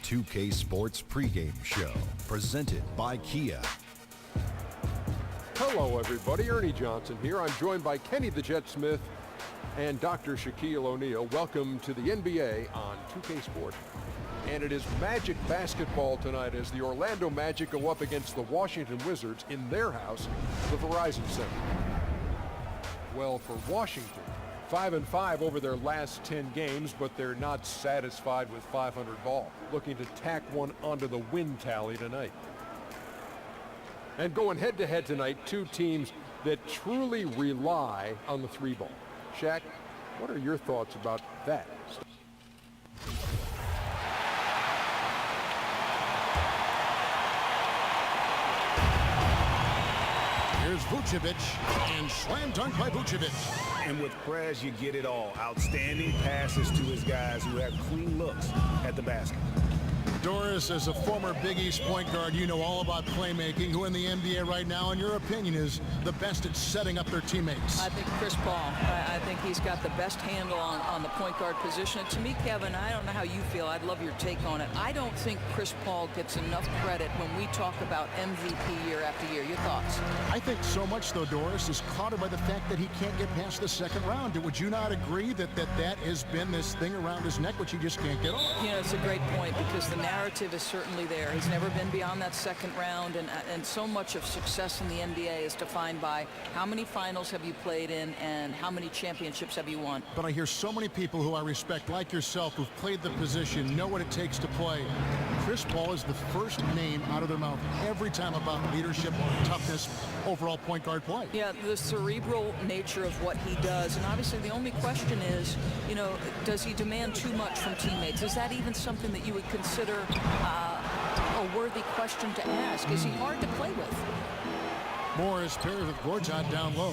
2K Sports pregame show, presented by Kia. Hello, everybody. Ernie Johnson here. I'm joined by Kenny the Jet Smith and Dr. Shaquille O'Neal. Welcome to the NBA on 2K Sports. And it is Magic basketball tonight as the Orlando Magic go up against the Washington Wizards in their house, the Verizon Center. Well, for Washington, 5-5 over their last 10 games, but they're not satisfied with 500 ball. Looking to tack one onto the win tally tonight. And going head-to-head tonight, two teams that truly rely on the three ball. Shaq, what are your thoughts about that? Here's Vucevic, and slam dunk by Vucevic. And with Prez, you get it all. Outstanding passes to his guys who have clean looks at the basket. Doris, as a former Big East point guard, you know all about playmaking. Who in the NBA right now, in your opinion, is the best at setting up their teammates? I think Chris Paul. I think he's got the best handle on the point guard position. To me, Kevin, I don't know how you feel. I'd love your take on it. I don't think Chris Paul gets enough credit when we talk about MVP year after year. Your thoughts? I think so much, though, Doris, is clouded by the fact that he can't get past the second round. Would you not agree that has been this thing around his neck which he just can't get off? You know, it's a great point because the narrative is certainly there. He's never been beyond that second round, and so much of success in the NBA is defined by how many finals have you played in and how many championships have you won. But I hear so many people who I respect, like yourself, who've played the position, know what it takes to play. Chris Paul is the first name out of their mouth every time about leadership, toughness, overall point guard play. Yeah, the cerebral nature of what he does, and obviously the only question is, you know, does he demand too much from teammates? Is that even something that you would consider a worthy question to ask? Is he hard to play with? Morris pairs with Gortat down low.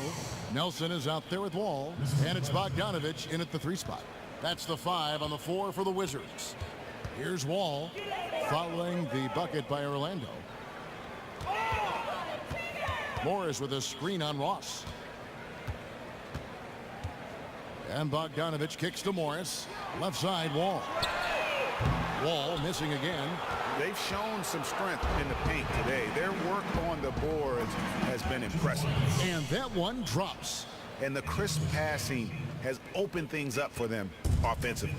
Nelson is out there with Wall, and it's Bogdanovich in at the 3 spot. That's the 5 on the 4 for the Wizards. Here's Wall, following the bucket by Orlando. Morris with a screen on Ross. And Bogdanovich kicks to Morris. Left side, Wall. Wall missing again. They've shown some strength in the paint today. Their work on the boards has been impressive. And that one drops. And the crisp passing has opened things up for them offensively.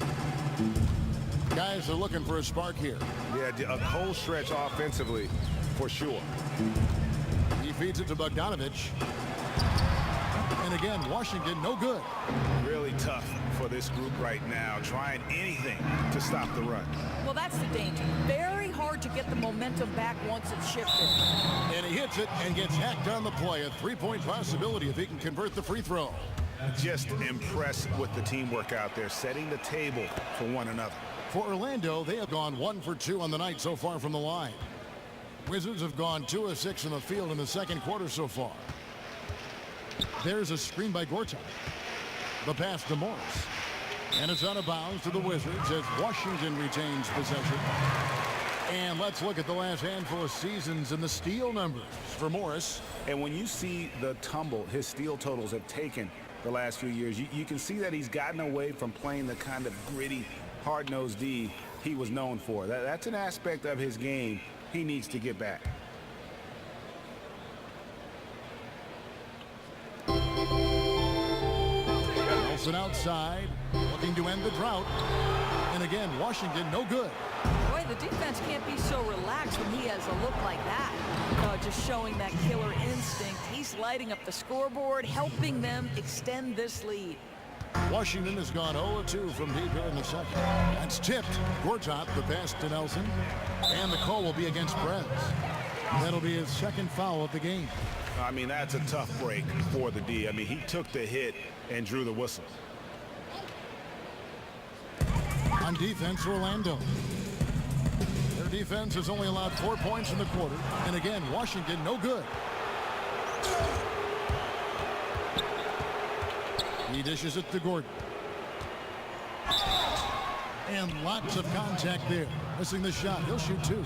Guys are looking for a spark here. Yeah, a cold stretch offensively for sure. He feeds it to Bogdanovich. And again, Washington, no good. Really tough for this group right now, trying anything to stop the run. Well, that's the danger. Very hard to get the momentum back once it's shifted. And he hits it and gets hacked on the play. A three-point possibility if he can convert the free throw. Just impressed with the teamwork out there, setting the table for one another. For Orlando, they have gone 1 for 2 on the night so far from the line. Wizards have gone 2 of 6 in the field in the second quarter so far. There's a screen by Gortat. The pass to Morris. And it's out of bounds to the Wizards as Washington retains possession. And let's look at the last handful of seasons and the steal numbers for Morris. And when you see the tumble his steal totals have taken the last few years, you can see that he's gotten away from playing the kind of gritty, hard-nosed D he was known for. That's an aspect of his game he needs to get back. Nelson outside, looking to end the drought. And again, Washington, no good. Boy, the defense can't be so relaxed when he has a look like that. Just showing that killer instinct. He's lighting up the scoreboard, helping them extend this lead. Washington has gone 0-2 from deep here in the second. That's tipped. Gortat, the pass to Nelson. And the call will be against Prez. That'll be his second foul of the game. I mean, that's a tough break for the D. I mean, he took the hit and drew the whistle. On defense, Orlando. Their defense has only allowed 4 points in the quarter. And again, Washington, no good. He dishes it to Gordon. And lots of contact there. Missing the shot. He'll shoot 2.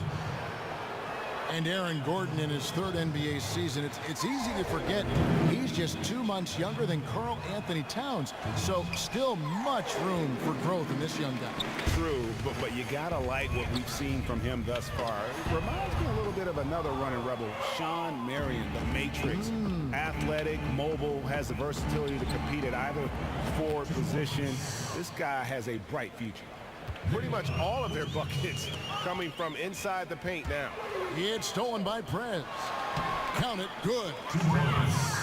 And Aaron Gordon in his third NBA season, it's easy to forget he's just 2 months younger than Karl Anthony Towns. So still much room for growth in this young guy. True, but you gotta like what we've seen from him thus far. It reminds me a little bit of another running rebel, Sean Marion, the Matrix. Athletic, mobile, has the versatility to compete at either forward position. This guy has a bright future. Pretty much all of their buckets coming from inside the paint now. It's stolen by Prez. Count it, good.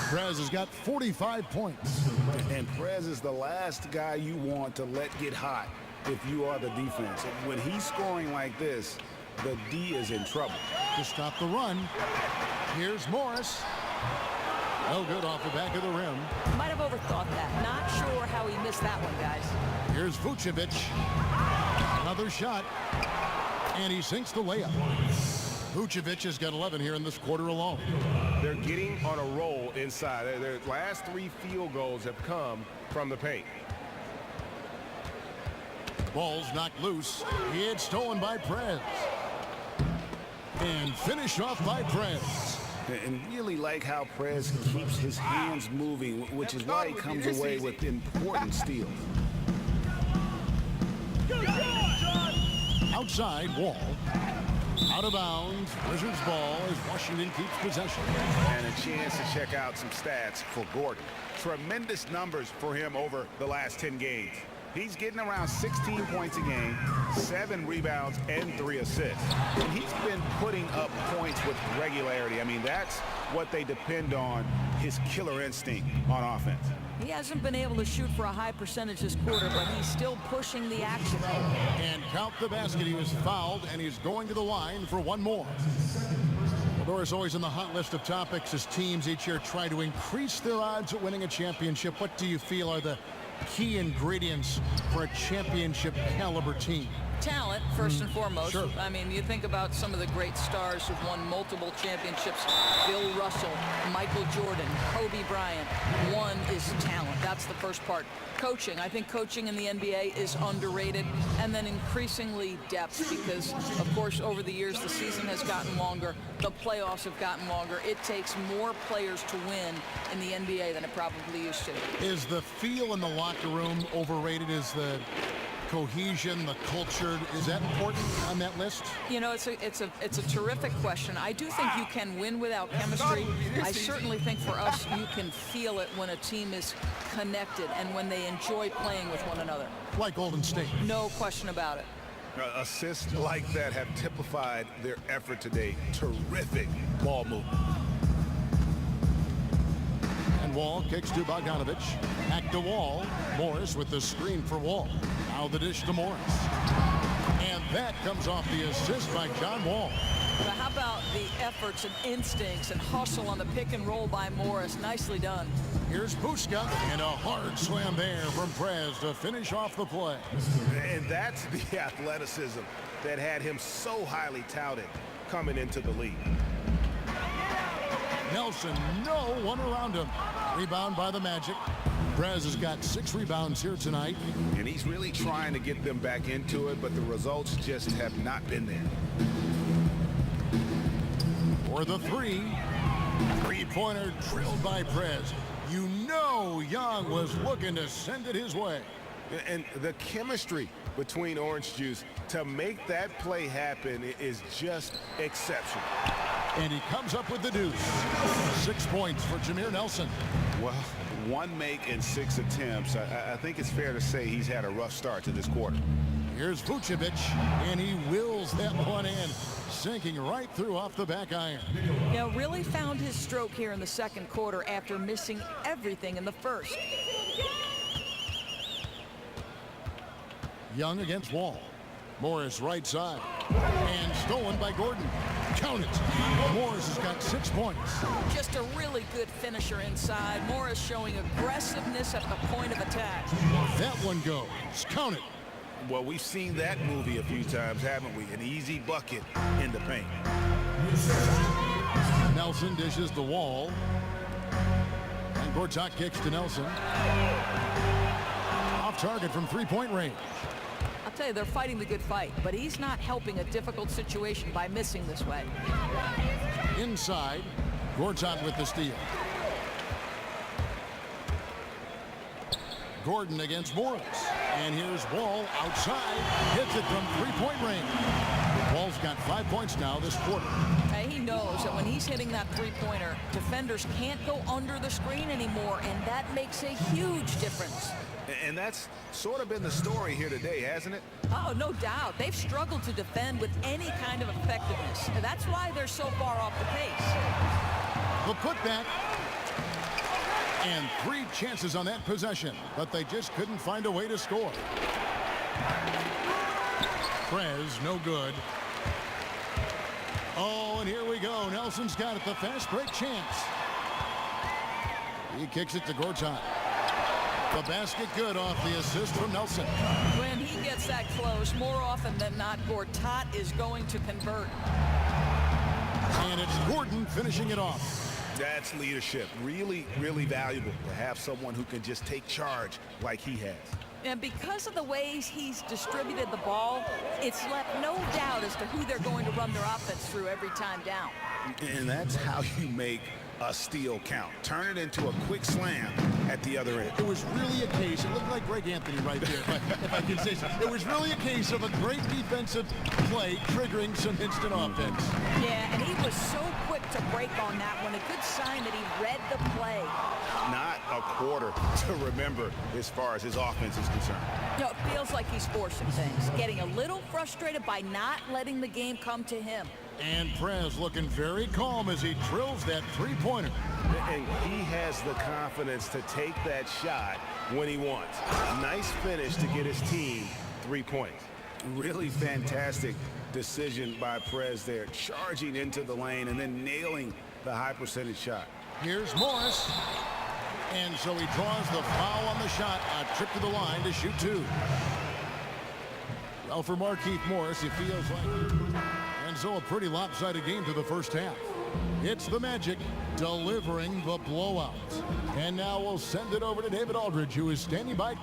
Prez has got 45 points. And Prez is the last guy you want to let get hot if you are the defense. When he's scoring like this, the D is in trouble. To stop the run, here's Morris. No good off the back of the rim. Might have overthought that. Not sure how he missed that one, guys. Here's Vucevic. Another shot. And he sinks the layup. Vucevic has got 11 here in this quarter alone. They're getting on a roll inside. Their last 3 field goals have come from the paint. Ball's knocked loose. It's stolen by Prez. And finished off by Prez. And really like how Prez keeps his hands moving, which is why he comes away with important steals. Outside, Wall. Out of bounds. Wizards ball as Washington keeps possession. And a chance to check out some stats for Gordon. Tremendous numbers for him over the last 10 games. He's getting around 16 points a game, 7 rebounds, and 3 assists. And he's been putting up points with regularity. I mean, that's what they depend on, his killer instinct on offense. He hasn't been able to shoot for a high percentage this quarter, but he's still pushing the action. And count the basket. He was fouled, and he's going to the line for one more. Doris always on the hot list of topics as teams each year try to increase their odds at winning a championship. What do you feel are the key ingredients for a championship caliber team? Talent, first and foremost. Sure. I mean, you think about some of the great stars who've won multiple championships. Bill Russell, Michael Jordan, Kobe Bryant. One is talent. That's the first part. Coaching. I think coaching in the NBA is underrated. And then increasingly depth because, of course, over the years, the season has gotten longer. The playoffs have gotten longer. It takes more players to win in the NBA than it probably used to. Is the feel in the locker room overrated? Is the cohesion, the culture, is that important on that list? You know, it's a terrific question. I do think you can win without chemistry. I certainly think for us, you can feel it when a team is connected and when they enjoy playing with one another. Like Golden State. No question about it. Assists like that have typified their effort today. Terrific ball movement. And Wall kicks to Bogdanovich. Back to Wall. Morris with the screen for Wall. Now the dish to Morris. And that comes off the assist by John Wall. But how about the efforts and instincts and hustle on the pick and roll by Morris? Nicely done. Here's Buska, and a hard slam there from Prez to finish off the play. And that's the athleticism that had him so highly touted coming into the league. Nelson, no one around him. Rebound by the Magic. Prez has got 6 rebounds here tonight. And he's really trying to get them back into it, but the results just have not been there. For the 3. Three-pointer drilled by Prez. You know Young was looking to send it his way. And the chemistry between Orange Juice to make that play happen is just exceptional. And he comes up with the deuce. 6 points for Jameer Nelson. Well, 1 make in 6 attempts. I think it's fair to say he's had a rough start to this quarter. Here's Vucevic, and he wills that one in, sinking right through off the back iron. You know, really found his stroke here in the second quarter after missing everything in the first. Young against Wall. Morris right side. And stolen by Gordon. Count it. Morris has got 6 points. Just a really good finisher inside. Morris showing aggressiveness at the point of attack. That one goes. Count it. Well, we've seen that movie a few times, haven't we? An easy bucket in the paint. Nelson dishes the Wall. And Gortat kicks to Nelson. Off target from 3-point range. I'll Tell you, they're fighting the good fight, but he's not helping a difficult situation by missing this way. Inside, Gortat with the steal. Gordon against Morris. And here's Wall outside. Hits it from three-point range. Wall's got 5 points now this quarter. He knows that when he's hitting that three-pointer, defenders can't go under the screen anymore, and that makes a huge difference. And that's sort of been the story here today, hasn't it? Oh, no doubt. They've struggled to defend with any kind of effectiveness. That's why they're so far off the pace. The putback. And 3 chances on that possession, but they just couldn't find a way to score. Prez, no good. Oh, and here we go. Nelson's got it, the fast break chance. He kicks it to Gortat. The basket good off the assist from Nelson. When he gets that close, more often than not, Gortat is going to convert. And it's Gordon finishing it off. That's leadership. Really, really valuable to have someone who can just take charge like he has. And because of the ways he's distributed the ball, it's left no doubt as to who they're going to run their offense through every time down. And that's how you make a steal count. Turn it into a quick slam at the other end. It was really a case, it looked like Greg Anthony right there, if I can say so. It was really a case of a great defensive play triggering some instant offense. Yeah, and he was so quick to break on that one. A good sign that he read the play. Not a quarter to remember as far as his offense is concerned. You know, it feels like he's forcing things, getting a little frustrated by not letting the game come to him. And Prez looking very calm as he drills that three-pointer. And he has the confidence to take that shot when he wants. Nice finish to get his team 3 points. Really fantastic decision by Prez there, charging into the lane and then nailing the high percentage shot. Here's Morris. And so he draws the foul on the shot, a trip to the line to shoot 2. Well, for Markieff Morris, it feels like... And so a pretty lopsided game to the first half. It's the Magic delivering the blowout. And now we'll send it over to David Aldridge, who is standing by.